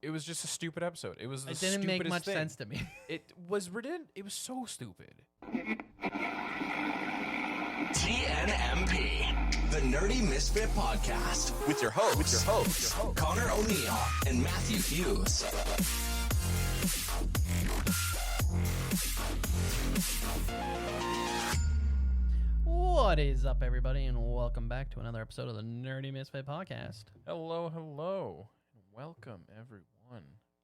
It was just a stupid episode. It was the It didn't make stupidest much thing. sense to me. It was ridiculous. It was so stupid. TNMP, the Nerdy Misfit Podcast, with your hosts, Connor O'Neill and Matthew Hughes. What is up, everybody, and welcome back to another episode of the Nerdy Misfit Podcast. Hello, hello. Welcome, everyone,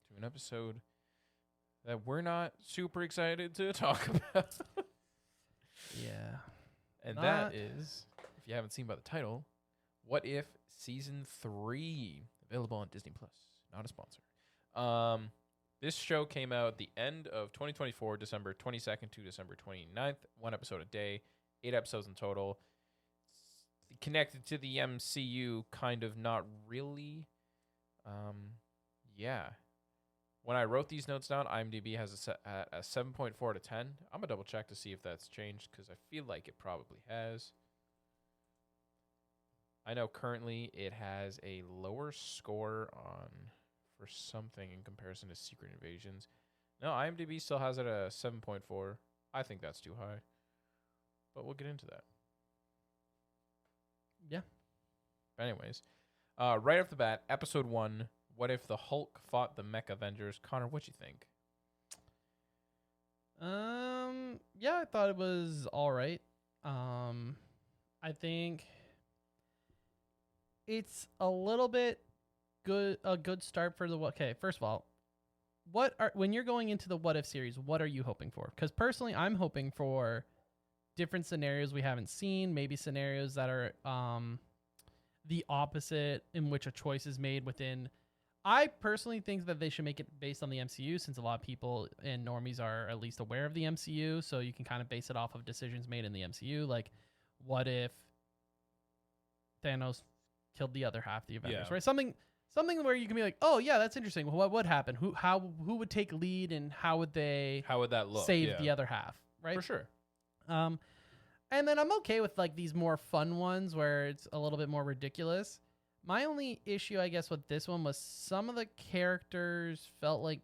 to an episode that we're not super excited to talk about. Yeah. And that is, if you haven't seen by the title, What If Season 3, available on Disney+. Not a sponsor. This show came out at the end of 2024, December 22nd to December 29th. 1 episode a day, 8 episodes in total. It's connected to the MCU, kind of, not really. Yeah. When I wrote these notes down, IMDb has a 7.4 out of 10. I'm going to double check to see if that's changed because I feel like it probably has. I know currently it has a lower score for something in comparison to Secret Invasions. No, IMDb still has it at a 7.4. I think that's too high. But we'll get into that. Yeah. But anyways, right off the bat, episode 1, What If the Hulk Fought the Mech Avengers? Connor, what'd you think? Yeah, I thought it was all right. I think it's a little bit a good start for the okay. First of all, when you're going into the What If series, what are you hoping for? Because personally, I'm hoping for different scenarios we haven't seen, maybe scenarios that are the opposite, in which a choice is made within. I personally think that they should make it based on the MCU, since a lot of people and normies are at least aware of the MCU, so you can kind of base it off of decisions made in the MCU. Like, what if Thanos killed the other half of the Avengers, right? Something where you can be like, oh yeah, that's interesting. What would happen? Who would take lead, and how would that look? Save the other half, right? For sure. And then I'm okay with like these more fun ones where it's a little bit more ridiculous. My only issue, I guess, with this one was some of the characters felt like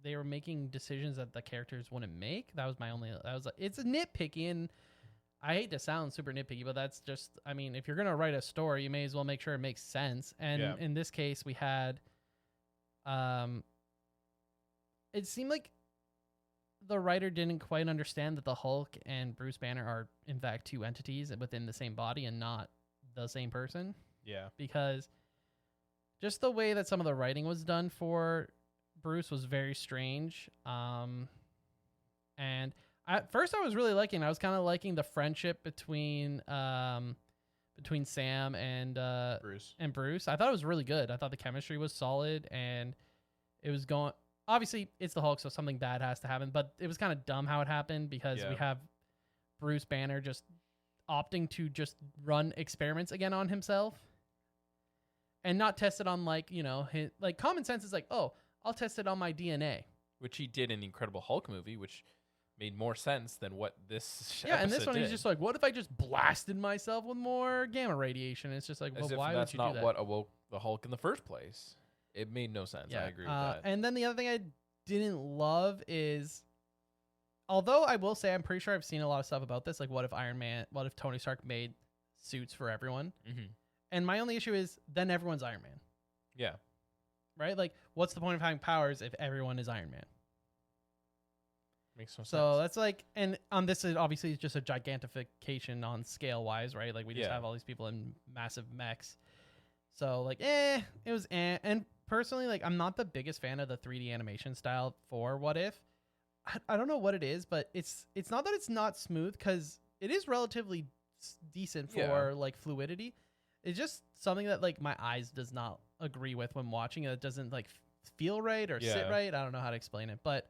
they were making decisions that the characters wouldn't make. That was my only. It's nitpicky, and I hate to sound super nitpicky, but that's just. I mean, if you're gonna write a story, you may as well make sure it makes sense. And in this case, we had, it seemed like the writer didn't quite understand that the Hulk and Bruce Banner are in fact two entities within the same body and not the same person. Yeah. Because just the way that some of the writing was done for Bruce was very strange. And at first I was really liking, I was kind of liking the friendship between Sam and Bruce. I thought it was really good. I thought the chemistry was solid, and it was going. Obviously, it's the Hulk, so something bad has to happen. But it was kind of dumb how it happened, because we have Bruce Banner just opting to just run experiments again on himself and not test it on, like, you know, his, like, common sense is like, oh, I'll test it on my DNA. Which he did in the Incredible Hulk movie, which made more sense than what this and this one did. He's just like, what if I just blasted myself with more gamma radiation? It's just like, well, why would you do that? That's not what awoke the Hulk in the first place. It made no sense. I agree with that. And then the other thing I didn't love is, although I will say I'm pretty sure I've seen a lot of stuff about this, like what if Tony Stark made suits for everyone? Mm-hmm. And my only issue is then everyone's Iron Man. Yeah. Right? Like, what's the point of having powers if everyone is Iron Man? Makes no sense. So that's like, and this is obviously just a gigantification on scale wise, right? Like, we just have all these people in massive mechs. So like, it was and personally, like, I'm not the biggest fan of the 3D animation style for What If. I don't know what it is, but it's not that it's not smooth, because it is relatively decent for like fluidity. It's just something that like my eyes does not agree with when watching it. It doesn't like feel right or sit right. I don't know how to explain it, but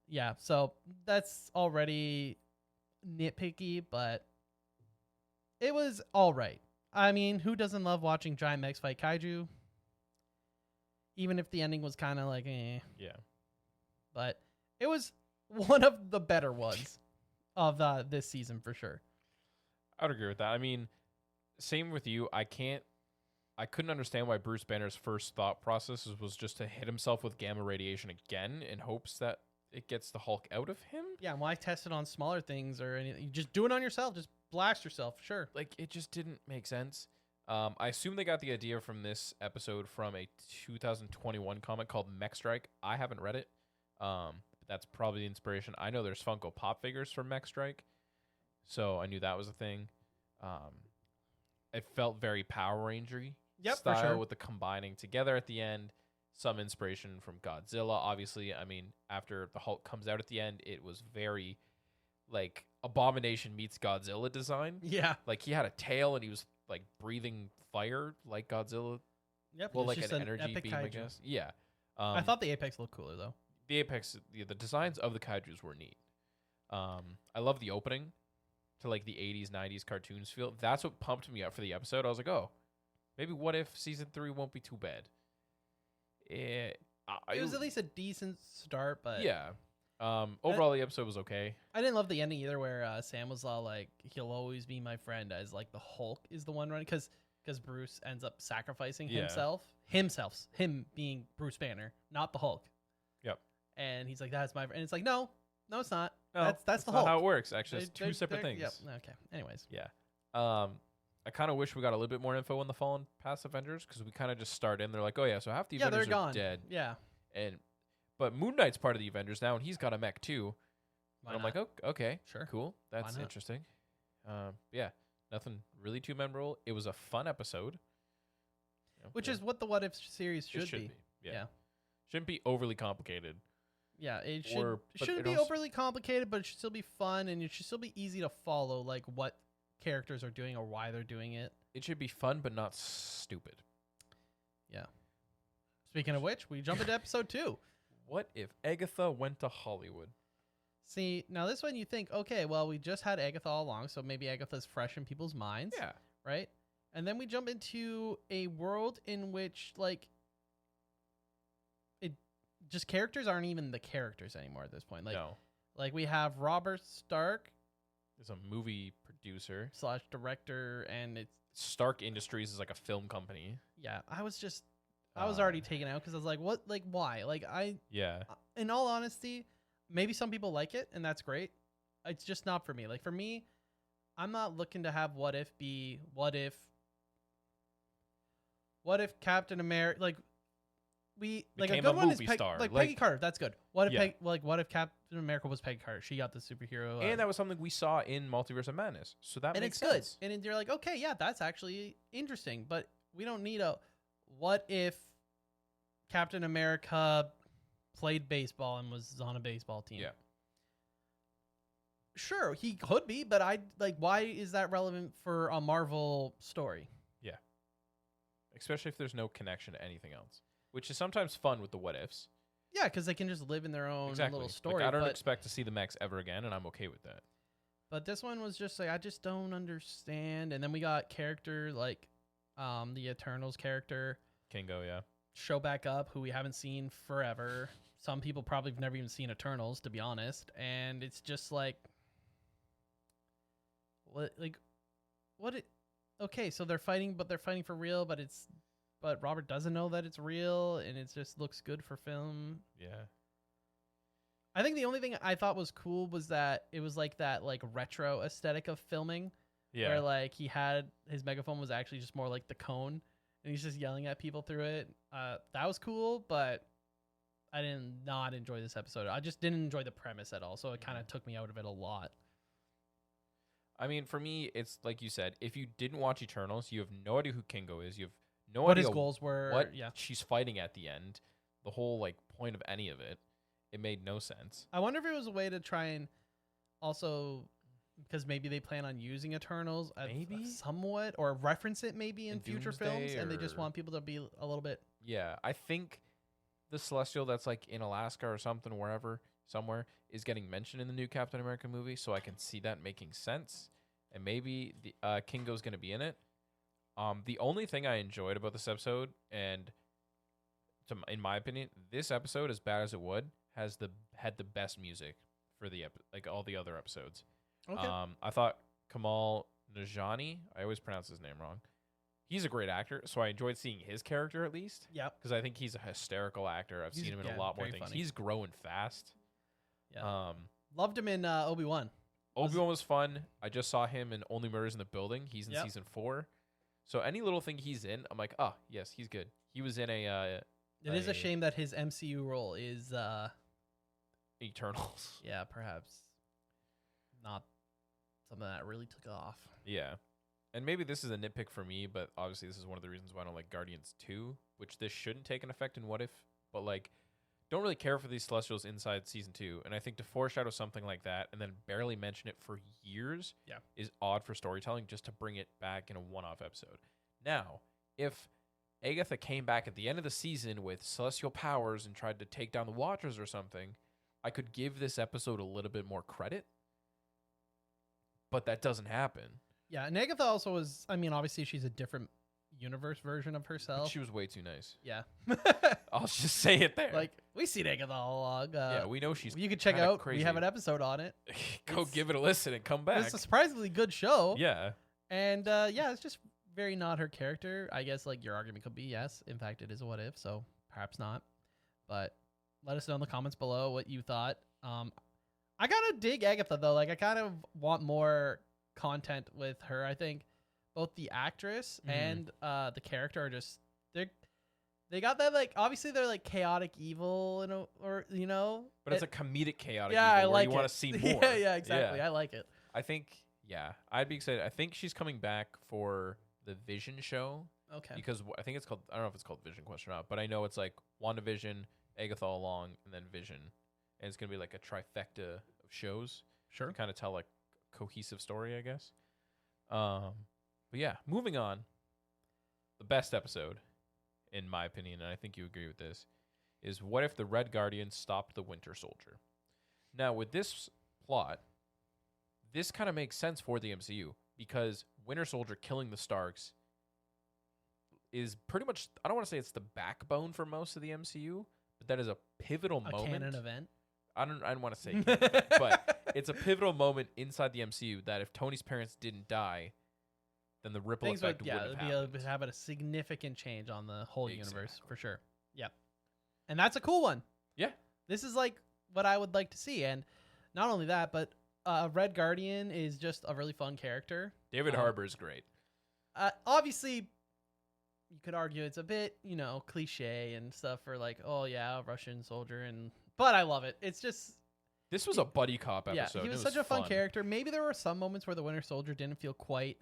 yeah. So that's already nitpicky, but it was all right. I mean, who doesn't love watching giant mechs fight kaiju? Even if the ending was kind of like, eh. Yeah. But it was one of the better ones of this season for sure. I would agree with that. I mean, same with you. I can't I couldn't understand why Bruce Banner's first thought process was just to hit himself with gamma radiation again in hopes that it gets the Hulk out of him. Yeah, why test it on smaller things or anything? You just do it on yourself. Just blast yourself. Sure. Like, it just didn't make sense. I assume they got the idea from this episode from a 2021 comic called Mech Strike. I haven't read it. That's probably the inspiration. I know there's Funko Pop figures for Mech Strike, so I knew that was a thing. It felt very Power Ranger-y style for sure. with the combining together at the end. Some inspiration from Godzilla, obviously. I mean, after the Hulk comes out at the end, it was very like Abomination meets Godzilla design. Yeah. Like, he had a tail and he was like breathing fire like Godzilla. Yep. Well, it's like just an energy beam, I kaiju. guess. Yeah. I thought the Apex looked cooler though. The Apex, the designs of the kaijus were neat. I love the opening to like the 80s, 90s cartoons feel. That's what pumped me up for the episode. I was like, oh, maybe what if season 3 won't be too bad? It was at least a decent start, but yeah. Overall, the episode was okay. I didn't love the ending either, where Sam was all like, "He'll always be my friend," as like the Hulk is the one running, because Bruce ends up sacrificing him being Bruce Banner, not the Hulk. Yep. And he's like, "That's my," and it's like, no, it's not. No, that's the not Hulk. how it works. Actually, it's two separate things. Yep. Okay. Anyways. Yeah. I kind of wish we got a little bit more info on the Fallen past Avengers, because we kind of just start in. They're like, oh yeah, so half the Avengers they're gone. are dead. Yeah. But Moon Knight's part of the Avengers now, and he's got a mech too. And I'm like, oh, okay, sure, cool, that's interesting. Yeah, nothing really too memorable. It was a fun episode, which is what the What If series should be. Yeah. Shouldn't be overly complicated. Yeah, it shouldn't be overly complicated, but it should still be fun, and it should still be easy to follow, like what characters are doing or why they're doing it. It should be fun, but not stupid. Yeah. Speaking of which, we jump into episode 2. What if Agatha went to Hollywood? See, now this one you think, okay, well, we just had Agatha all along, so maybe Agatha's fresh in people's minds. Yeah. Right? And then we jump into a world in which, like, it just characters aren't even the characters anymore at this point. Like, no. Like, we have Robert Stark. Is a movie producer / director, and it's Stark Industries is like a film company. Yeah, I was already taken out because I was like, what? Like, why? Like, in all honesty, maybe some people like it, and that's great. It's just not for me. Like, for me, I'm not looking to have what if Captain America, like, we like a Became good a one is movie star. like Like- Peggy Carter. That's good. What if Yeah. what if Captain America was Peggy Carter? She got the superhero, And that was something we saw in Multiverse of Madness. So that and makes it's sense. good. And you're like, okay, yeah, that's actually interesting. But we don't need a what if Captain America played baseball and was on a baseball team. Yeah. Sure, he could be, but why is that relevant for a Marvel story? Yeah. Especially if there's no connection to anything else, which is sometimes fun with the what ifs. Yeah, because they can just live in their own little story. Like, I don't expect to see the mechs ever again, and I'm okay with that. But this one was just like, I just don't understand. And then we got character like the Eternals character. Kingo, yeah. Show back up, who we haven't seen forever. Some people probably have never even seen Eternals, to be honest. And it's just like, okay, so they're fighting, but they're fighting for real, but Robert doesn't know that it's real, and it just looks good for film. Yeah. I think the only thing I thought was cool was that it was like that like retro aesthetic of filming. Yeah. Where like he had his megaphone was actually just more like the cone, and he's just yelling at people through it. That was cool, but I did not enjoy this episode. I just didn't enjoy the premise at all, so it kind of took me out of it a lot. I mean, for me, it's like you said, if you didn't watch Eternals, you have no idea who Kingo is. You have no What idea his goals were. what Yeah. she's fighting at the end. The whole like point of any of it. It made no sense. I wonder if it was a way to try and also, because maybe they plan on using Eternals Maybe? somewhat, or reference it maybe in future Doomsday, films, and they just or- want people to be a little bit. Yeah, I think the Celestial that's like in Alaska or something, somewhere, is getting mentioned in the new Captain America movie, so I can see that making sense. And maybe the Kingo's going to be in it. The only thing I enjoyed about this episode, and in my opinion, this episode, as bad as it had the best music for the like all the other episodes. Okay. I thought Kamal Najani, I always pronounce his name wrong, he's a great actor, so I enjoyed seeing his character at least. Yep. Because I think he's a hysterical actor. I've seen him in a lot more things. Funny. He's growing fast. Yeah. Loved him in Obi-Wan. Obi-Wan was fun. I just saw him in Only Murders in the Building. He's in season 4. So any little thing he's in, I'm like, oh, yes, he's good. He was in a... It is a shame that his MCU role is... Eternals. Yeah, perhaps not something that really took off. Yeah. And maybe this is a nitpick for me, but obviously this is one of the reasons why I don't like Guardians 2, which this shouldn't take an effect in What If, but like... Don't really care for these Celestials inside season 2, and I think to foreshadow something like that and then barely mention it for years is odd for storytelling, just to bring it back in a one-off episode. Now, if Agatha came back at the end of the season with celestial powers and tried to take down the Watchers or something, I could give this episode a little bit more credit, but that doesn't happen. Yeah, and Agatha also was, I mean, obviously she's a different universe version of herself. But she was way too nice. Yeah. I'll just say it there. Like, we see Agatha all along. Yeah, we know she's You can check out. crazy. We have an episode on it. Go give it a listen and come back. It's a surprisingly good show. Yeah. And yeah, it's just very not her character. I guess like your argument could be yes. In fact, it is a What If, so perhaps not. But let us know in the comments below what you thought. I kind of dig Agatha though. Like I kind of want more content with her. I think both the actress and the character are just they got that like obviously they're like chaotic evil or you know, but it's a comedic chaotic yeah, evil I like where you want to see more. yeah, exactly. Yeah. I like it. I think I'd be excited. I think she's coming back for the Vision show. Okay. Because I think it's called, I don't know if it's called Vision question or not, but I know it's like WandaVision, Agatha all along, and then Vision. And it's going to be like a trifecta of shows. Sure. To kind of tell like a cohesive story, I guess. But yeah, moving on. The best episode, in my opinion, and I think you agree with this, is what if the Red Guardian stopped the Winter Soldier? Now, with this plot, this kind of makes sense for the MCU because Winter Soldier killing the Starks is pretty much, I don't want to say it's the backbone for most of the MCU, but that is a pivotal moment. A canon event. I don't want to say canon event, but it's a pivotal moment inside the MCU that if Tony's parents didn't die, then the ripple effect wouldn't have happened. It would have a significant change on the whole universe Exactly. for sure. Yep. And that's a cool one. Yeah. This is like what I would like to see. And not only that, but Red Guardian is just a really fun character. David Harbour is great. Obviously, you could argue it's a bit, you know, cliche and stuff for like, oh yeah, Russian soldier, but I love it. It's just This was a buddy cop episode. Yeah, he was such a fun character. Maybe there were some moments where the Winter Soldier didn't feel quite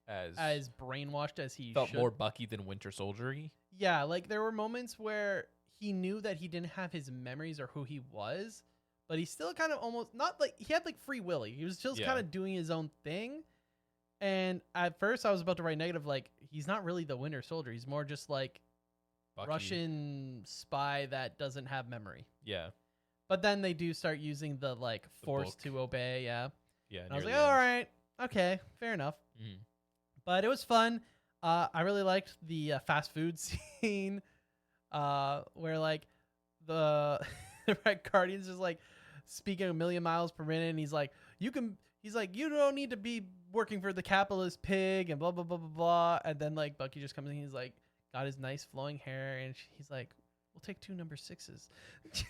as brainwashed as he felt should. more Bucky than Winter Soldier-y. Yeah, like there were moments where he knew that he didn't have his memories or who he was, but he still kind of almost not like he had like free will. He was just kind of doing his own thing. And at first I was about to write negative, like he's not really the Winter Soldier. He's more just like Bucky. Russian spy that doesn't have memory. Yeah. But then they do start using the like force to obey. Yeah. Yeah. And I was like, all right, okay, fair enough. Mm-hmm. But it was fun. I really liked the fast food scene where like the Red Guardian's just like speaking a million miles per minute, and he's like, you don't need to be working for the capitalist pig and blah blah blah blah blah. And then like Bucky just comes in, he's like got his nice flowing hair, and he's like, we'll take 2 number 6s. It's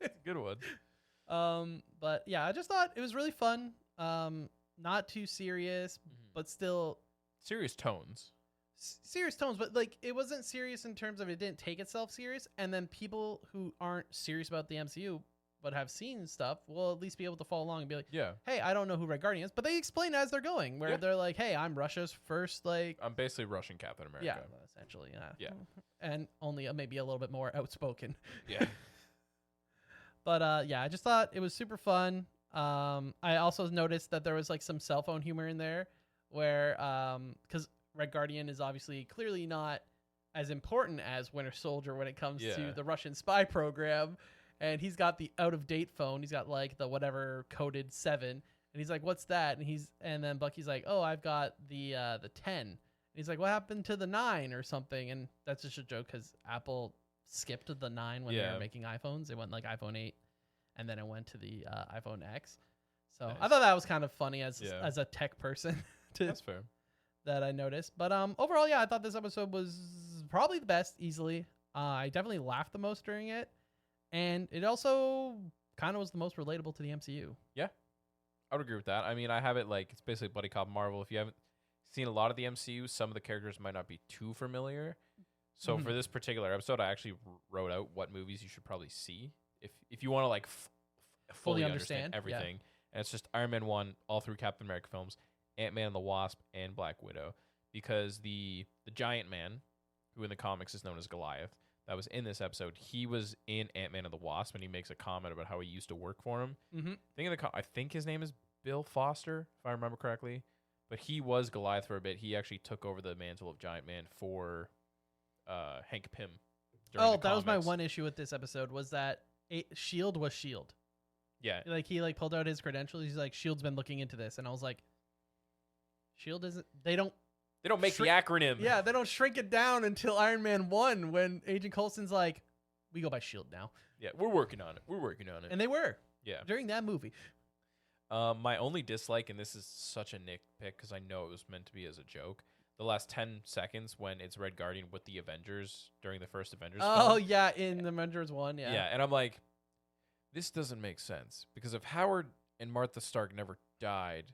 a good one. But yeah, I just thought it was really fun. Not too serious, but still serious tones. Serious tones, but like it wasn't serious in terms of it didn't take itself serious. And then people who aren't serious about the MCU but have seen stuff will at least be able to follow along and be like, yeah, hey, I don't know who Red Guardian is, but they explain as they're going, where they're like, hey, I'm Russia's first, like, I'm basically Russian Captain America. Yeah, essentially, yeah. And only maybe a little bit more outspoken. Yeah. But yeah, I just thought it was super fun. I also noticed that there was like some cell phone humor in there where, because Red Guardian is obviously clearly not as important as Winter Soldier when it comes to the Russian spy program. And he's got the out of date phone. He's got like the whatever coded 7. And he's like, what's that? And then Bucky's like, oh, I've got the 10. And he's like, what happened to the 9 or something? And that's just a joke because Apple skipped the 9 when they were making iPhones. It went like iPhone 8 and then it went to the iPhone X. So nice. I thought that was kind of funny as a tech person. That's fair. that I noticed. But overall, yeah, I thought this episode was probably the best, easily. I definitely laughed the most during it, and it also kind of was the most relatable to the MCU. Yeah, I would agree with that. I mean, I have it like it's basically buddy cop Marvel. If you haven't seen a lot of the MCU, some of the characters might not be too familiar. So for this particular episode, I actually wrote out what movies you should probably see if you want to like fully understand everything. Yeah. And it's just Iron Man 1 all through Captain America films, Ant-Man and the Wasp, and Black Widow, because the giant man, who in the comics is known as Goliath, that was in this episode, he was in Ant-Man and the Wasp, and he makes a comment about how he used to work for him. I think his name is Bill Foster, if I remember correctly, but he was Goliath for a bit. He actually took over the mantle of Giant Man for Hank Pym. That was my one issue with this episode, was that S.H.I.E.L.D. was S.H.I.E.L.D. Yeah. Like, he, like, pulled out his credentials. He's like, S.H.I.E.L.D.'s been looking into this. And I was like, S.H.I.E.L.D. isn't... They don't make the acronym. Yeah, they don't shrink it down until Iron Man 1 when Agent Coulson's like, we go by S.H.I.E.L.D. now. Yeah, we're working on it. And they were. Yeah. During that movie. My only dislike, and this is such a nitpick because I know it was meant to be as a joke, the last 10 seconds when it's Red Guardian with the Avengers during the first Avengers film. Yeah, in the Avengers 1, yeah. Yeah, and I'm like, this doesn't make sense. Because if Howard and Martha Stark never died,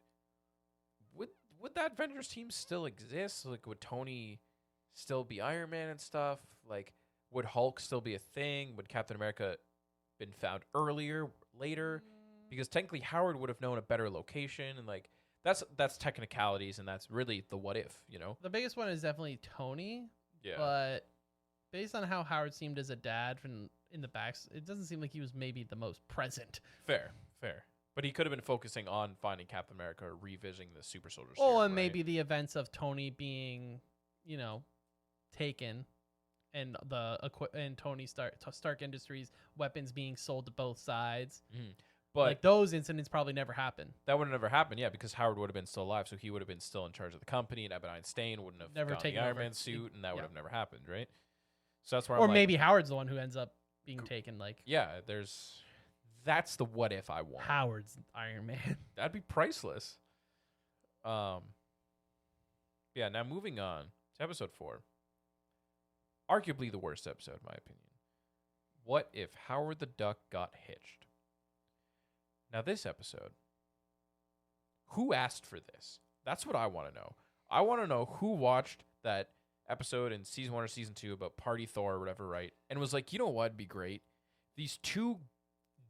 would that Avengers team still exist? Like, would Tony still be Iron Man and stuff? Like, would Hulk still be a thing? Would Captain America been found later? Because technically Howard would have known a better location, and like that's technicalities, and that's really the what if, you know? The biggest one is definitely Tony. Yeah. But based on how Howard seemed as a dad from in the backs, it doesn't seem like he was maybe the most present. Fair. But he could have been focusing on finding Captain America or revisiting the super soldier serum. Oh, and right? maybe the events of Tony being, taken, and and Tony Stark Industries weapons being sold to both sides. But like, those incidents probably never happened. That would have never happened, yeah, because Howard would have been still alive, so he would have been still in charge of the company, and Ebonine Stain wouldn't have never taken the Iron over. Man suit, and that would have never happened, right? So that's where or I'm maybe Howard's the one who ends up being taken. Like, yeah, that's the what if I want. Howard's Iron Man. That'd be priceless. Yeah. Now moving on to episode 4, arguably the worst episode, in my opinion. What if Howard the Duck got hitched? Now, this episode, who asked for this? That's what I want to know. I want to know who watched that episode in season 1 or season 2 about Party Thor or whatever, right? And was like, you know what would be great? These two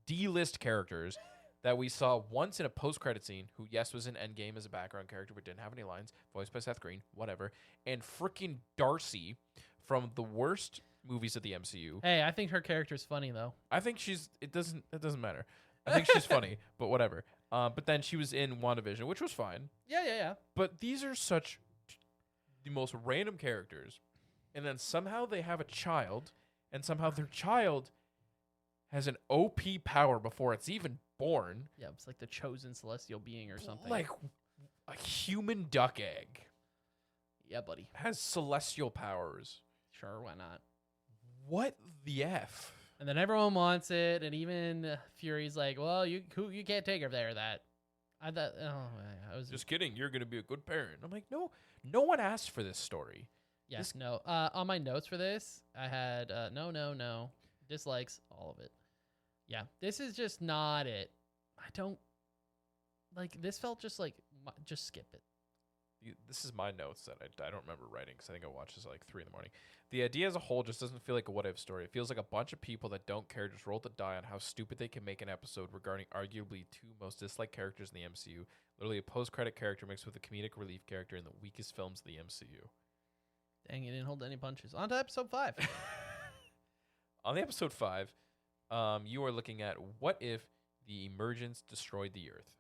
D-list characters that we saw once in a post-credit scene, who, yes, was in Endgame as a background character, but didn't have any lines, voiced by Seth Green, whatever, and freaking Darcy from the worst movies of the MCU. Hey, I think her character's funny, though. I think it doesn't matter. I think she's funny, but whatever. But then she was in WandaVision, which was fine. Yeah. But these are such the most random characters. And then somehow they have a child, and somehow their child has an OP power before it's even born. Yeah, it's like the chosen celestial being or something. Like a human duck egg. Yeah, buddy. Has celestial powers. Sure, why not? What the F? And then everyone wants it, and even Fury's like, "Well, you can't take her there." I was just kidding. You're gonna be a good parent. I'm like, no one asked for this story. Yes, no. On my notes for this, I had no, dislikes, all of it. Yeah, this is just not it. I don't like. This felt just like just skip it. This is my notes that I don't remember writing because I think I watched this at like 3 in the morning. The idea as a whole just doesn't feel like a what-if story. It feels like a bunch of people that don't care just roll the die on how stupid they can make an episode regarding arguably 2 most disliked characters in the MCU. Literally a post-credit character mixed with a comedic relief character in the weakest films of the MCU. Dang, you didn't hold any punches. On to episode 5. On the episode 5, you are looking at what if the emergence destroyed the Earth.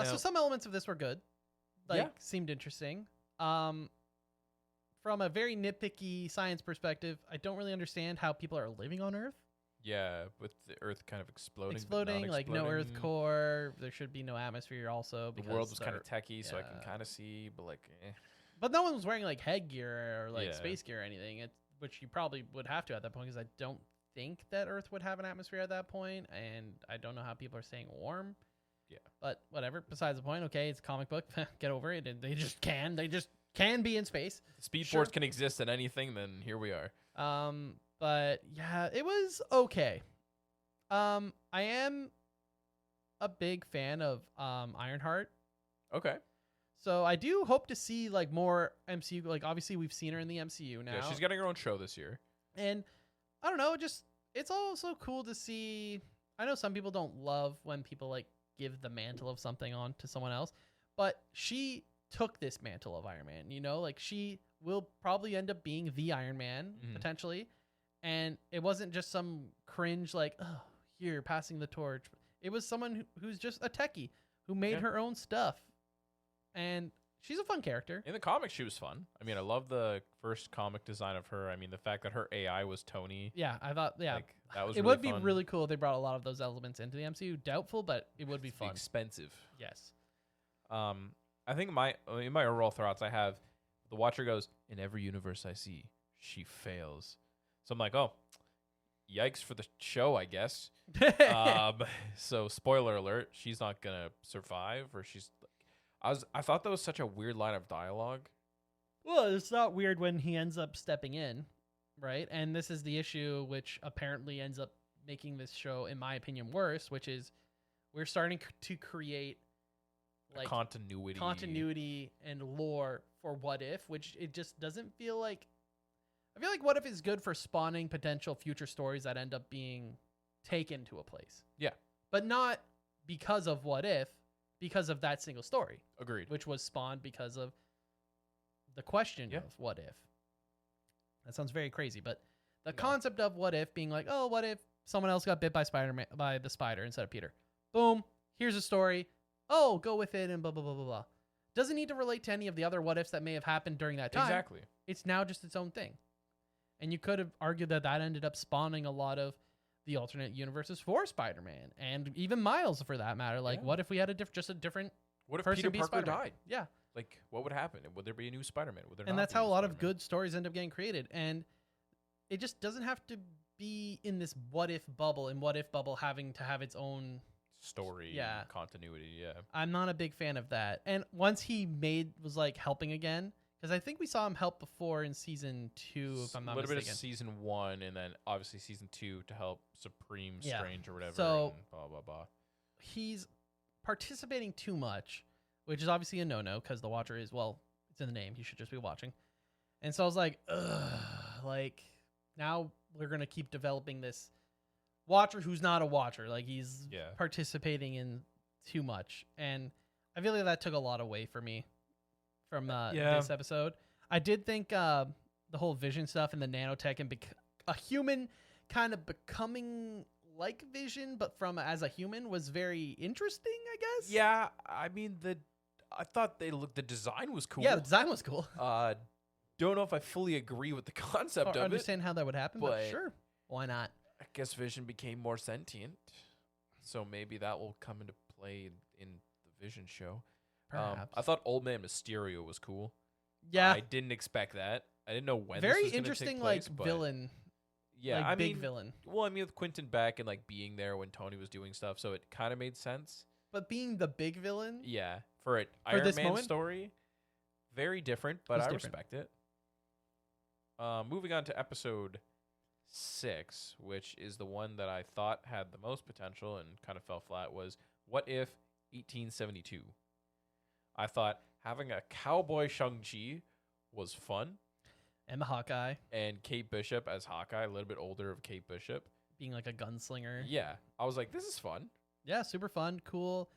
So some elements of this were good. Seemed interesting. From a very nitpicky science perspective, I don't really understand how people are living on Earth. Yeah, with the Earth kind of exploding, like no Earth core. There should be no atmosphere also. The world was kind of techie, so I can kind of see, but like, But no one was wearing like headgear or like space gear or anything, which you probably would have to at that point, because I don't think that Earth would have an atmosphere at that point, and I don't know how people are staying warm. Yeah. But whatever. Besides the point. Okay, it's a comic book. Get over it. They just can. They just can be in space. Speed Sure. Force can exist in anything. Then here we are. But yeah, it was okay. I am a big fan of Ironheart. Okay. So I do hope to see like more MCU. Like obviously we've seen her in the MCU now. Yeah, she's getting her own show this year. And I don't know, just it's also cool to see. I know some people don't love when people like give the mantle of something on to someone else, but she took this mantle of Iron Man, you know, like she will probably end up being the Iron Man potentially. And it wasn't just some cringe like, oh, here passing the torch. It was someone who's just a techie who made her own stuff. And she's a fun character. In the comics, she was fun. I mean, I love the first comic design of her. I mean, the fact that her AI was Tony. Yeah, I thought, yeah. Like, that was it really would be fun. really cool if they brought a lot of those elements into the MCU. Doubtful, but it would be fun. Expensive. Yes. I think in my overall thoughts, I have the Watcher goes, in every universe I see, she fails. So I'm like, oh, yikes for the show, I guess. So spoiler alert, she's not gonna survive, or she's. I thought that was such a weird line of dialogue. Well, it's not weird when he ends up stepping in, right? And this is the issue, which apparently ends up making this show, in my opinion, worse. Which is, we're starting to create like continuity and lore for What If, which it just doesn't feel like. I feel like What If is good for spawning potential future stories that end up being taken to a place. Yeah, but not because of What If. Because of that single story. Agreed. Which was spawned because of the question of what if. That sounds very crazy, but the concept of what if being like, oh, what if someone else got bit by the spider instead of Peter? Boom. Here's a story. Oh, go with it and blah, blah, blah, blah, blah. Doesn't need to relate to any of the other what ifs that may have happened during that time. Exactly. It's now just its own thing. And you could have argued that ended up spawning a lot of the alternate universes for Spider-Man and even Miles for that matter. Like, what if we had a different What if person Peter be Parker Spider-Man? died? Yeah. Like, what would happen? Would there be a new Spider-Man? Would there And not that's be how a lot Spider-Man? of good stories end up getting created. And it just doesn't have to be in this what if bubble, and what if bubble having to have its own story, yeah, continuity. Yeah, I'm not a big fan of that. And once he was like helping again, because I think we saw him help before in season 2, if I'm not mistaken. A little bit of season 1, and then obviously season 2 to help Supreme Strange or whatever. So and blah blah blah. He's participating too much, which is obviously a no-no because the Watcher is, well, it's in the name. He should just be watching. And so I was like, ugh, like now we're gonna keep developing this Watcher who's not a Watcher. Like he's participating in too much, and I feel like that took a lot away from me from this episode. I did think the whole Vision stuff and the nanotech and a human kind of becoming like Vision, but from as a human was very interesting, I guess. Yeah, I mean I thought the design was cool. Yeah, the design was cool. Don't know if I fully agree with the concept of it. Understand how that would happen, but sure, why not? I guess Vision became more sentient, so maybe that will come into play in the Vision show. Perhaps. I thought Old Man Mysterio was cool. Yeah, I didn't expect that. I didn't know when. Very this was interesting, take place, like villain. Yeah, like big villain. Well, I mean, with Quentin Beck and like being there when Tony was doing stuff, so it kind of made sense. But being the big villain, yeah, for an Iron this Man moment? story, very different, but I different. respect it. Moving on to episode 6, which is the one that I thought had the most potential and kind of fell flat, was What If 1872. I thought having a cowboy Shang-Chi was fun. And the Hawkeye. And Kate Bishop as Hawkeye, a little bit older of Kate Bishop. Being like a gunslinger. Yeah. I was like, this is fun. Yeah, super fun, cool,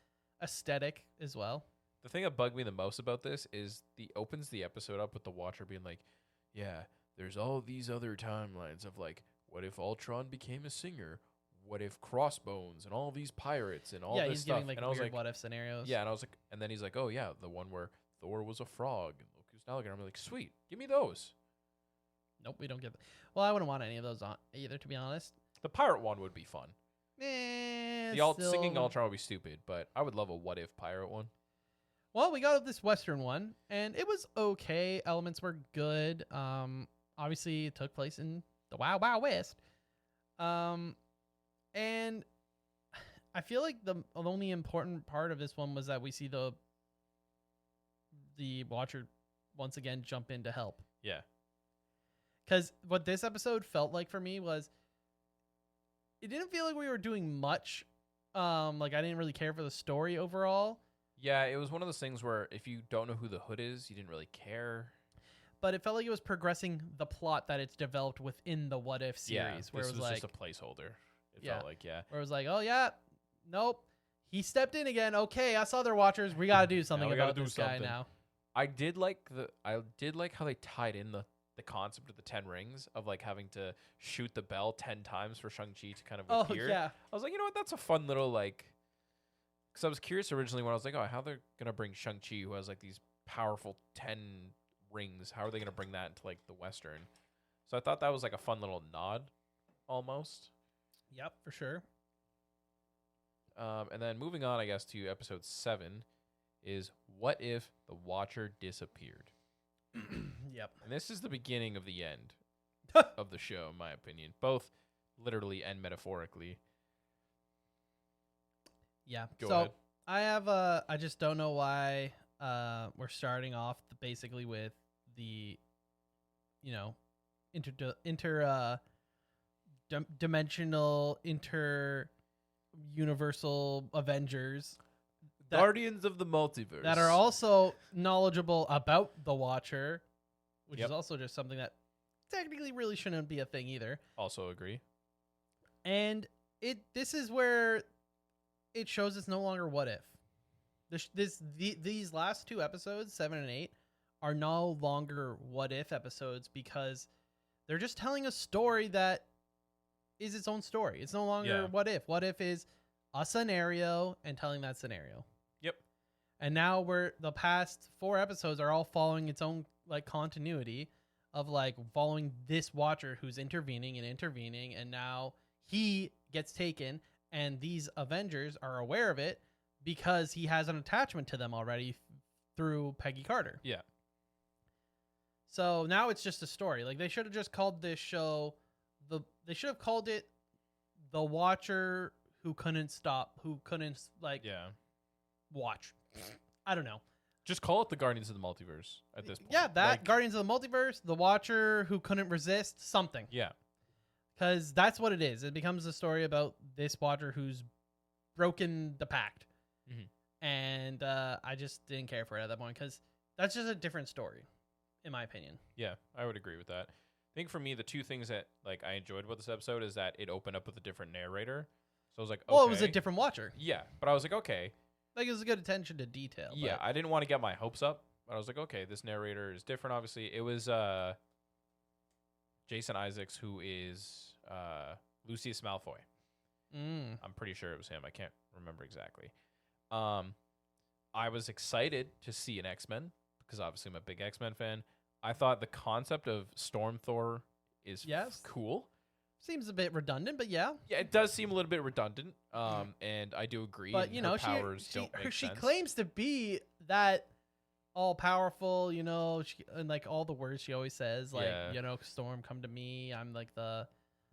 aesthetic as well. The thing that bugged me the most about this is opens the episode up with the Watcher being like, yeah, there's all these other timelines of like, what if Ultron became a singer? What if Crossbones and all these pirates and all this stuff? Yeah, he's giving like and I was weird like, what if scenarios. Yeah, and I was like, and then he's like, oh yeah, the one where Thor was a frog and Loki was an alligator. I'm like, sweet, give me those. Nope, we don't get. Well, I wouldn't want any of those on either, to be honest. The pirate one would be fun. Singing still... Ultron would be stupid, but I would love a what if pirate one. Well, we got this Western one, and it was okay. Elements were good. Obviously, it took place in the Wild Wild West. And I feel like the only important part of this one was that we see the Watcher once again jump in to help. Yeah. Because what this episode felt like for me was, it didn't feel like we were doing much. Like I didn't really care for the story overall. Yeah, it was one of those things where if you don't know who the Hood is, you didn't really care. But it felt like it was progressing the plot that it's developed within the What If series. Where this it was was like, just a placeholder. It Yeah. felt like, yeah. where it was like, oh yeah, nope, he stepped in again. Okay, us other Watchers, we gotta do something we gotta about do this guy something. now. I did like how they tied in the concept of the 10 rings of like having to shoot the bell 10 times for Shang-Chi to kind of Oh appear. yeah, I was like, you know what, that's a fun little like, because I was curious originally when I was like, oh, how they're gonna bring Shang-Chi, who has like these powerful 10 rings, how are they gonna bring that into like the Western? So I thought that was like a fun little nod almost. yep, for sure. And then moving on, I guess, to episode 7 is what if the Watcher disappeared? Yep. And this is the beginning of the end of the show, in my opinion, both literally and metaphorically. Yeah. Go so ahead. I just don't know why we're starting off basically with the, dimensional, universal Avengers Guardians of the Multiverse. that are also knowledgeable about the Watcher, which Yep. is also just something that technically really shouldn't be a thing either. Also agree. And this is where it shows it's no longer what if. These last two episodes, 7 and 8, are no longer what if episodes because they're just telling a story that is its own story. It's no longer what if. What if is a scenario and telling that scenario. Yep. And now the past 4 episodes are all following its own like continuity of like following this Watcher who's intervening, and now he gets taken, and these Avengers are aware of it because he has an attachment to them already through Peggy Carter. Yeah. So now it's just a story. Like they should have just called this show they should have called it The Watcher Who Couldn't watch. I don't know. Just call it the Guardians of the Multiverse at this point. Yeah, Guardians of the Multiverse, The Watcher Who Couldn't Resist, something. Yeah. Because that's what it is. It becomes a story about this Watcher who's broken the pact. Mm-hmm. And I just didn't care for it at that point because that's just a different story, in my opinion. Yeah, I would agree with that. I think for me, the two things that like I enjoyed about this episode is that it opened up with a different narrator. So I was like, okay. Well, it was a different Watcher. Yeah, but I was like, okay. Like, it was a good attention to detail. Yeah, I didn't want to get my hopes up, but I was like, okay, this narrator is different, obviously. It was Jason Isaacs, who is Lucius Malfoy. I'm pretty sure it was him. I can't remember exactly. I was excited to see an X-Men, because obviously I'm a big X-Men fan. I thought the concept of Storm Thor is cool. Seems a bit redundant, but yeah. Yeah, it does seem a little bit redundant, and I do agree. But, her powers don't make she sense. claims to be that all-powerful, and, like, all the words she always says, like, Storm, come to me, I'm, like, the...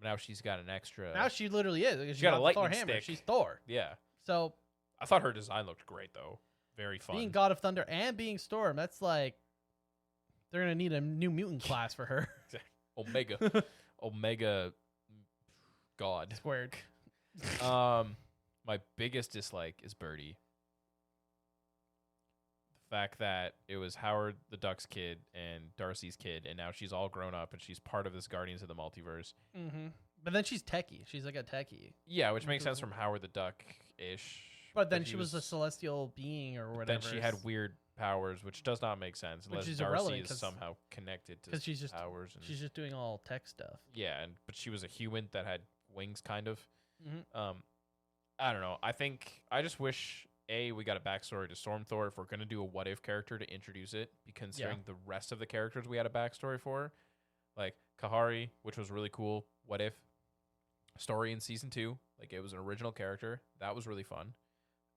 Now she's got an extra... Now she literally is. She's got a lightning Thor hammer. stick. She's Thor. Yeah. So... I thought her design looked great, though. Very fun. Being God of Thunder and being Storm, that's, like... They're going to need a new mutant class for her. Omega. Omega... God. Squared. My biggest dislike is Birdie. The fact that it was Howard the Duck's kid and Darcy's kid, and now she's all grown up and she's part of this Guardians of the Multiverse. Mm-hmm. But then she's techie. She's like a techie. Yeah, which makes sense from Howard the Duck-ish. But then she was a celestial being or whatever. Then she had weird powers, which does not make sense unless Darcy is somehow connected to she's just, powers. And she's just doing all tech stuff. Yeah, but she was a human that had wings, kind of. Mm-hmm. I don't know. I just wish we got a backstory to Storm Thor if we're gonna do a what if character to introduce it, considering the rest of the characters we had a backstory for, like Kahari, which was really cool. What if story in season 2? Like it was an original character that was really fun.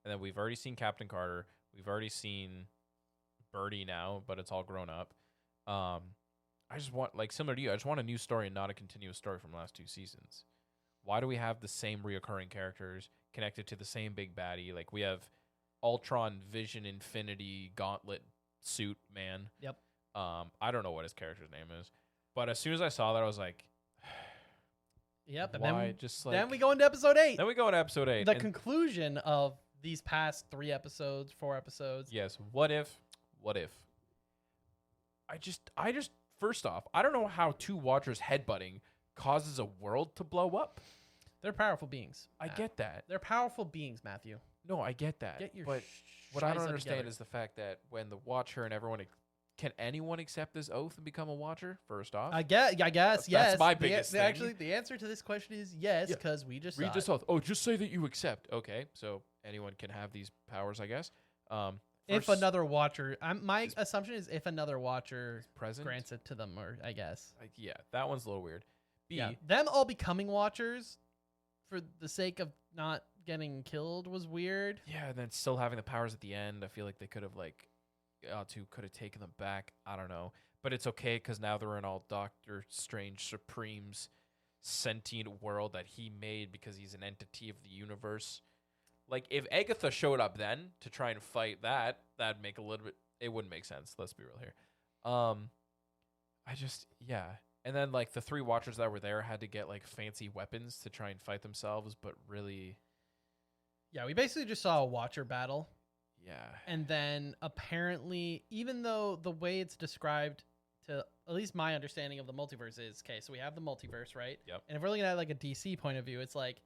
And then we've already seen Captain Carter. We've already seen Birdie now, but it's all grown up. I just want, like similar to you, I just want a new story and not a continuous story from the last 2 seasons. Why do we have the same reoccurring characters connected to the same big baddie? Like, we have Ultron, Vision, Infinity, Gauntlet, Suit, Man. Yep. I don't know what his character's name is. But as soon as I saw that, I was like, yep. And why? then we go into episode 8. Then we go into episode 8. The conclusion of these past 4 episodes. Yes. What if? I just, first off, I don't know how 2 Watchers headbutting causes a world to blow up. They're powerful beings. I get that. They're powerful beings, Matthew. No, I get that. Get your but what I don't shiza understand together. is the fact that when the Watcher and everyone, can anyone accept this oath and become a Watcher? First off, I guess yes. That's my biggest thing. Actually, the answer to this question is yes, because we just read saw this it. oath. Oh, just say that you accept. Okay, so anyone can have these powers, I guess. If First, another Watcher, my assumption is if another Watcher present, grants it to them, or I guess. yeah, that one's a little weird. B, Yeah, them all becoming Watchers for the sake of not getting killed was weird. yeah, and then still having the powers at the end. I feel like they could have could have taken them back. I don't know, but it's okay because now they're in all Doctor Strange Supreme's sentient world that he made because he's an entity of the universe. Like, if Agatha showed up then to try and fight that, that'd make a little bit. It wouldn't make sense. Let's be real here. Yeah. And then, like, the 3 Watchers that were there had to get, like, fancy weapons to try and fight themselves, but really, Yeah, we basically just saw a Watcher battle. yeah. And then apparently, even though the way it's described to at least my understanding of the multiverse is, okay, so we have the multiverse, right? Yep. And if we're looking at like a DC point of view, it's like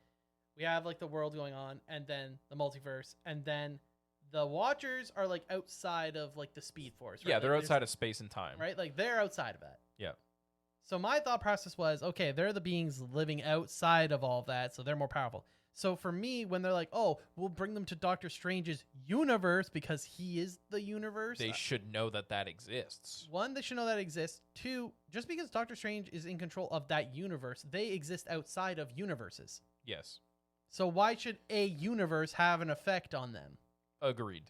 we have like the world going on and then the multiverse and then the Watchers are like outside of like the Speed Force, right? Yeah, Like, they're there's- outside of space and time. right? Like they're outside of that. Yeah. So my thought process was, okay, they're the beings living outside of all of that, so they're more powerful. So for me, when they're like, oh, we'll bring them to Doctor Strange's universe because he is the universe. They should know that that exists. 1, they should know that exists. 2, just because Doctor Strange is in control of that universe, they exist outside of universes. Yes. So why should a universe have an effect on them? Agreed.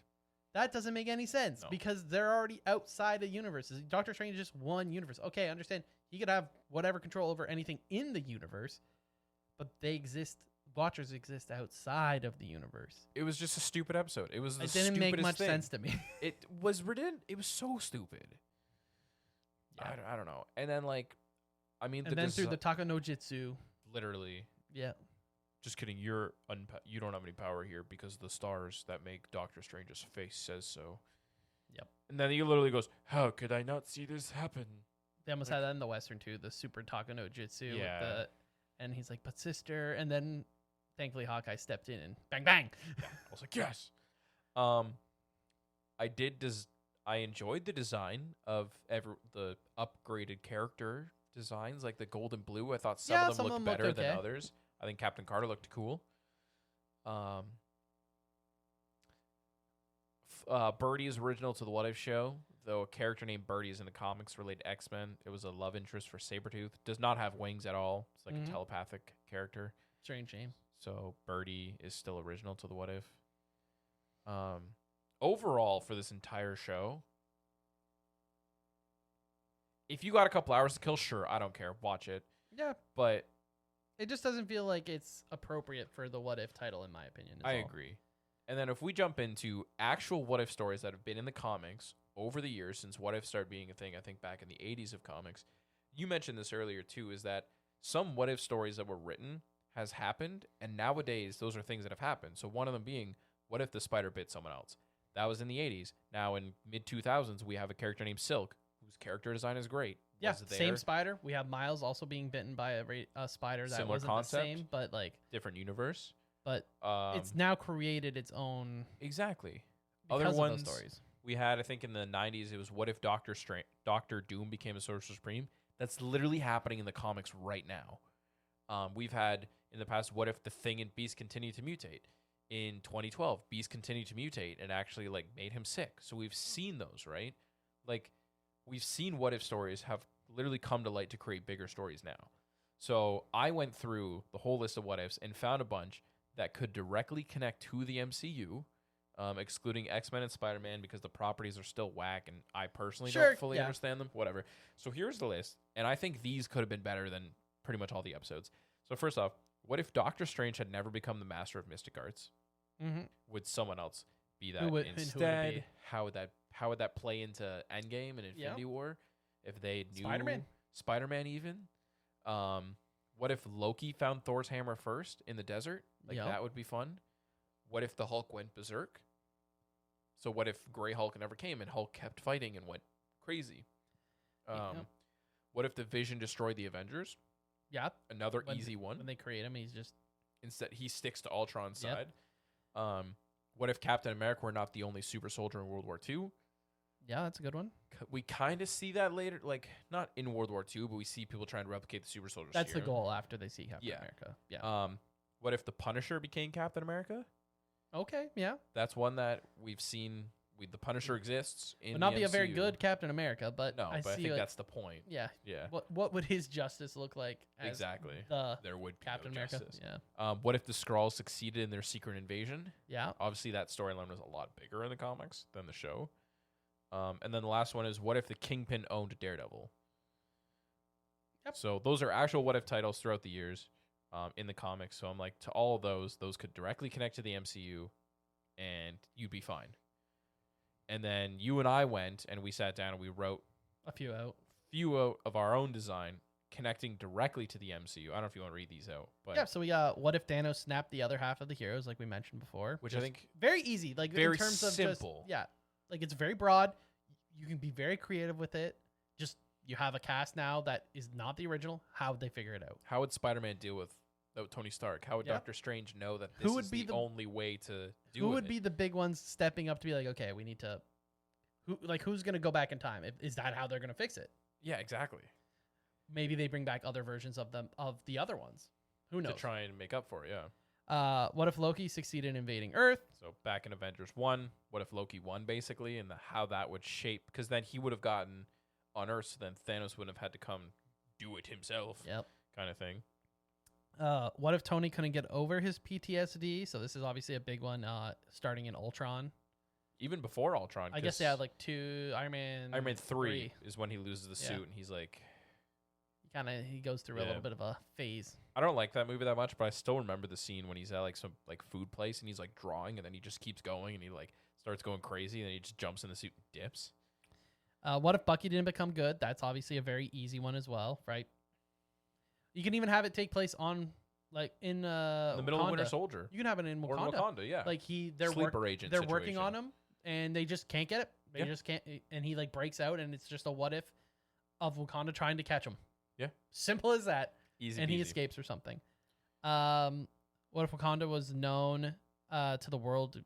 That doesn't make any sense No. because they're already outside of universes. Doctor Strange is just one universe. Okay, I understand. He could have whatever control over anything in the universe, but they exist. Watchers exist outside of the universe. It was just a stupid episode. It was the It didn't make stupidest much thing. sense to me. It was redundant. It was so stupid. Yeah. I don't know. And then, like, I mean, And then through the Taka no Jitsu. literally, Yeah. just kidding. You don't have any power here because the stars that make Doctor Strange's face says so. Yep. And then he literally goes, "How could I not see this happen?" They almost had that in the Western too, the Super Taka no Jitsu. Yeah. With and he's like, but sister. And then thankfully Hawkeye stepped in and bang, bang. I was like, yes. I enjoyed the design of the upgraded character designs, like the gold and blue. I thought some of them looked better than okay. others. I think Captain Carter looked cool. Birdie is original to the What If show, though a character named Birdie is in the comics related to X-Men. It was a love interest for Sabretooth. Does not have wings at all. It's like Mhm. a telepathic character. Strange name. So Birdie is still original to the What If. Overall, for this entire show, if you got a couple hours to kill, sure, I don't care. Watch it. Yeah. But It just doesn't feel like it's appropriate for the What If title, in my opinion. is I all. agree. And then if we jump into actual What If stories that have been in the comics over the years since What If started being a thing, I think back in the 80s of comics, you mentioned this earlier too, is that some What If stories that were written has happened, and nowadays those are things that have happened. So one of them being, what if the spider bit someone else? That was in the 80s. Now in mid-2000s, we have a character named Silk, whose character design is great. Yeah, Was there. same spider. We have Miles also being bitten by a spider that Similar wasn't concept. the same, but like, Different universe. but it's now created its own Exactly. because Other of ones those stories. we had, I think in the 90s, it was what if Doctor Doom became a Sorcerer Supreme? That's literally happening in the comics right now. We've had in the past, what if the Thing and Beast continue to mutate? In 2012, Beast continued to mutate and actually like made him sick. So we've seen those, right? Like we've seen what if stories have literally come to light to create bigger stories now. So I went through the whole list of what ifs and found a bunch that could directly connect to the MCU, excluding X-Men and Spider-Man because the properties are still whack and I personally Sure, don't fully yeah. understand them. Whatever. So here's the list, and I think these could have been better than pretty much all the episodes. So first off, What if Doctor Strange had never become the master of mystic arts? Mm-hmm. Would someone else be that Who would it instead? be? How would that play into Endgame and Infinity War if they knew Spider-Man even? What if Loki found Thor's hammer first in the desert? Like that would be fun. What if the Hulk went berserk? So what if Grey Hulk never came and Hulk kept fighting and went crazy? What if the Vision destroyed the Avengers? Yeah. Another easy one. When they create him, he's just... Instead, he sticks to Ultron's side. What if Captain America were not the only super soldier in World War II? Yeah, that's a good one. We kind of see that later, like not in World War II, but we see people trying to replicate the super soldier. That's the goal after they see Captain America. Yeah. What if the Punisher became Captain America? Okay, yeah. That's one that we've seen. The Punisher exists in Would not the be a MCU. very good Captain America, but I think that's the point. Yeah. Yeah. What would his justice look like? As exactly. There would be Captain no America. justice. Yeah. What if the Skrulls succeeded in their secret invasion? Yeah. Obviously, that storyline was a lot bigger in the comics than the show. And then the last one is, what if the Kingpin owned Daredevil? Yep. So those are actual what if titles throughout the years in the comics. So I'm like, to all of those could directly connect to the MCU, and you'd be fine. And then you and I went and we sat down and we wrote a few out of our own design connecting directly to the MCU. I don't know if you want to read these out, but yeah. So we got what if Thanos snapped the other half of the heroes, like we mentioned before, which I think very easy, like very in terms simple. Of just, like it's very broad. You can be very creative with it. Just you have a cast now that is not the original. How would they figure it out? How would Spider-Man deal with Tony Stark? How would Doctor Strange know that this is the only way to do it? Who would be the big ones stepping up to be like, okay, we need to... Who's going to go back in time? Is that how they're going to fix it? Yeah, exactly. Maybe they bring back other versions of the other ones. Who knows? To try and make up for it, yeah. What if Loki succeeded in invading Earth? So back in Avengers 1, what if Loki won, basically, and how that would shape... Because then he would have gotten on Earth, so then Thanos wouldn't have had to come do it himself. Yep. Kind of thing. What if Tony couldn't get over his PTSD? So this is obviously a big one, starting in Ultron. Even before Ultron. I guess they had like two, Iron Man 3 is when he loses the suit and he's like... He goes through a little bit of a phase. I don't like that movie that much, but I still remember the scene when he's at like some like food place and he's like drawing and then he just keeps going and he like starts going crazy and then he just jumps in the suit and dips. What if Bucky didn't become good? That's obviously a very easy one as well, right? You can even have it take place on, like, in the middle of Winter Soldier. You can have it in Wakanda. Or Wakanda, yeah. Like they're working on him, and they just can't get it. They just can't, and he like breaks out, and it's just a what if of Wakanda trying to catch him. Yeah, simple as that. Easy, and he escapes or something. What if Wakanda was known to the world?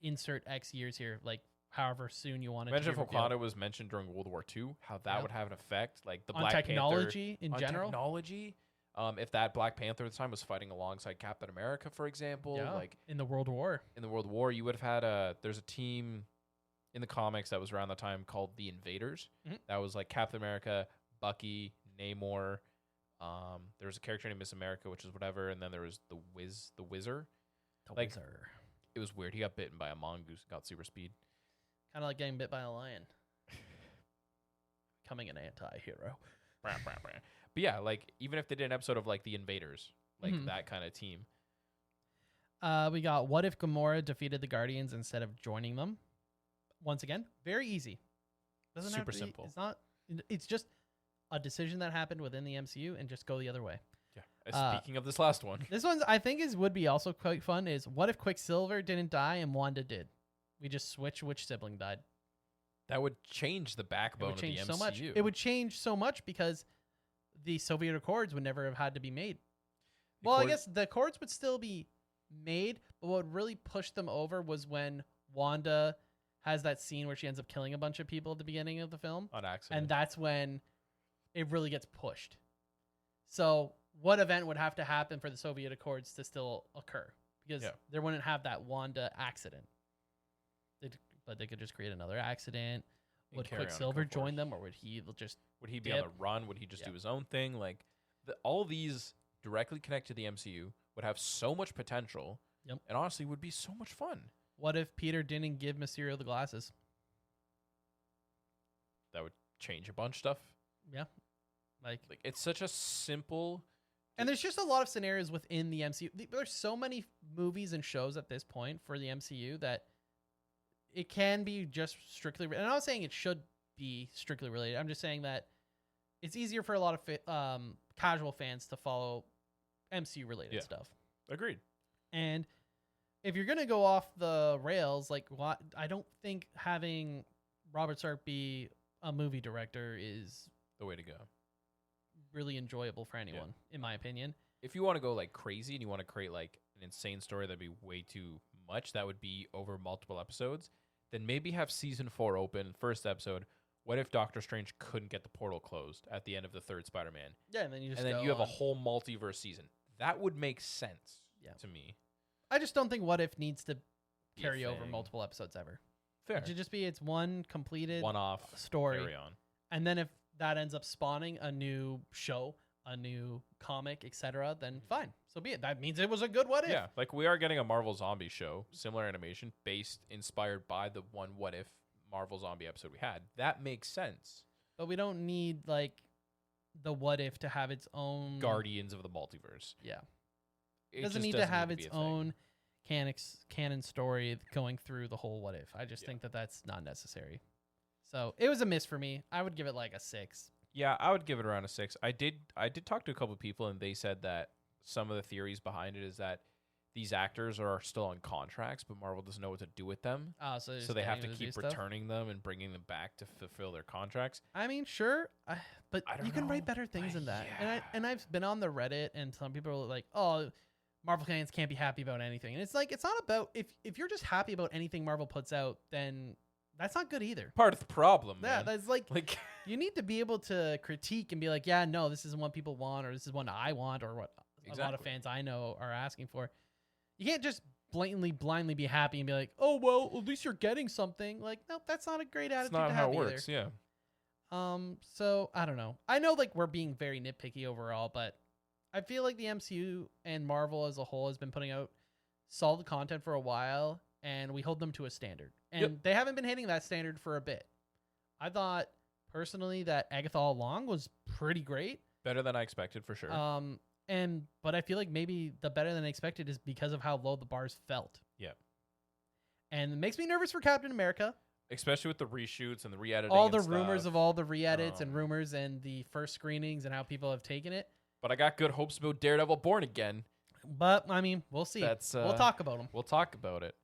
Insert X years here, like. However soon you want it. Imagine if Wakanda was mentioned during World War II, how that would have an effect, like the on Black technology Panther, in general. Technology, if that Black Panther at the time was fighting alongside Captain America, for example, like in the World War. In the World War, you would have had there's a team in the comics that was around the time called the Invaders. Mm-hmm. That was like Captain America, Bucky, Namor. There was a character named Miss America, which is whatever, and then there was the Whizzer. Whizzer. It was weird. He got bitten by a mongoose, got super speed. Kind of like getting bit by a lion. Becoming an anti-hero. But yeah, like, even if they did an episode of, like, the Invaders, like, that kind of team. We got, what if Gamora defeated the Guardians instead of joining them? Once again, very easy. Doesn't super simple. It's not. It's just a decision that happened within the MCU and just go the other way. Yeah. Speaking of this last one. This one, I think, would be also quite fun, is what if Quicksilver didn't die and Wanda did? We just switch which sibling died. That would change the backbone of the MCU. So much. It would change so much because the Soviet Accords would never have had to be made. I guess the Accords would still be made, but what really pushed them over was when Wanda has that scene where she ends up killing a bunch of people at the beginning of the film. On accident. And that's when it really gets pushed. So what event would have to happen for the Soviet Accords to still occur? Because there wouldn't have that Wanda accident. But they could just create another accident. Would Quicksilver join them, or would he just? Would he be on the run? Would he just do his own thing? Like all these directly connect to the MCU would have so much potential, and honestly, would be so much fun. What if Peter didn't give Mysterio the glasses? That would change a bunch of stuff. Yeah, like it's such a simple And there's just a lot of scenarios within the MCU. There's so many movies and shows at this point for the MCU that it can be just strictly. And I'm not saying it should be strictly related. I'm just saying that it's easier for a lot of casual fans to follow MCU related stuff. Agreed. And if you're gonna go off the rails, like I don't think having Robert Stark be a movie director is The way to go. really enjoyable for anyone, in my opinion. If you want to go like crazy and you want to create like an insane story that'd be way too much, that would be over multiple episodes, then maybe have season 4 open, first episode. What if Doctor Strange couldn't get the portal closed at the end of the third Spider-Man? Yeah, and then you have a whole multiverse season. That would make sense to me. I just don't think What If needs to Be a carry over thing. multiple episodes ever. Fair. It should just be it's one completed One-off story. Carry on. And then if that ends up spawning a new show, a new comic, etc., then fine. So be it. That means it was a good What If. Yeah, like we are getting a Marvel Zombie show, similar animation, inspired by the one What If Marvel Zombie episode we had. That makes sense. But we don't need like the What If to have its own Guardians of the Multiverse. Yeah. It doesn't just need to have its be a thing. own canon story going through the whole What If. I just think that that's not necessary. So it was a miss for me. I would give it like a 6. Yeah, I would give it around a 6. I did talk to a couple of people, and they said that some of the theories behind it is that these actors are still on contracts, but Marvel doesn't know what to do with them. So They have to keep returning them and bringing them back to fulfill their contracts. I mean, sure, but I don't you can write know. better things than that. Yeah. And I've been on the Reddit, and some people are like, "Oh, Marvel fans can't be happy about anything." And it's like it's not about if you're just happy about anything Marvel puts out, then that's not good either. Part of the problem, Yeah, man. that's like Like you need to be able to critique and be like, "Yeah, no, this isn't what people want, or this is what I want, or what a lot of Exactly. fans I know are asking for." You can't just blindly be happy and be like, "Oh well, at least you're getting something." Like, nope, that's not a great attitude it's not to how have it works. either. Yeah. So I don't know. I know like we're being very nitpicky overall, but I feel like the MCU and Marvel as a whole has been putting out solid content for a while, and we hold them to a standard. And they haven't been hitting that standard for a bit. I thought personally that Agatha All Along was pretty great. Better than I expected for sure. But I feel like maybe the better than expected is because of how low the bars felt. Yeah. And it makes me nervous for Captain America. Especially with the reshoots and the re-editing. All the and rumors stuff. of all the re-edits and rumors and the first screenings and how people have taken it. But I got good hopes about Daredevil Born Again. But I mean, we'll see. We'll talk about them. We'll talk about it.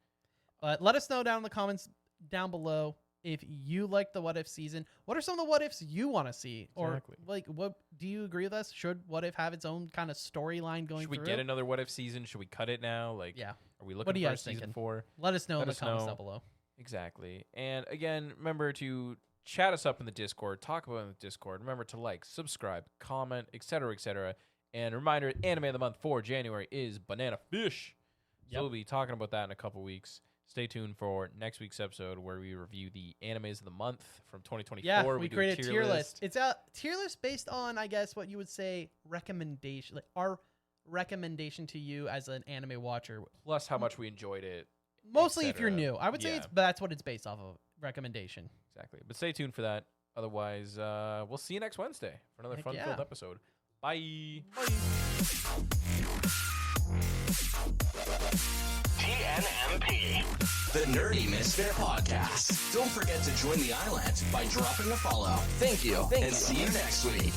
But let us know down in the comments down below if you like the What If season. What are some of the What Ifs you want to see? Exactly. Or like, what do you agree with us? Should What If have its own kind of storyline going Should we through? get another What If season? Should we cut it now? Like, Yeah. Are we looking What are you for guys a season thinking? 4? Let us know in the us comments know. down below. Exactly. And again, remember to chat us up in the Discord, talk about it in the Discord. Remember to like, subscribe, comment, etc., etc. And a reminder, Anime of the Month for January is Banana Fish. So we'll be talking about that in a couple weeks. Stay tuned for next week's episode where we review the animes of the month from 2024. Yeah, we do a created a tier list. It's a tier list based on, I guess, what you would say recommendation, like our recommendation to you as an anime watcher. Plus how much we enjoyed it. Mostly if you're cetera. new. I would say Yeah. that's what it's based off of, recommendation. Exactly. But stay tuned for that. Otherwise, we'll see you next Wednesday for another Heck fun-filled yeah. episode. Bye. TNMP, the Nerdy Misfit Podcast. Don't forget to join the island by dropping a follow. Thank you, and see you next week.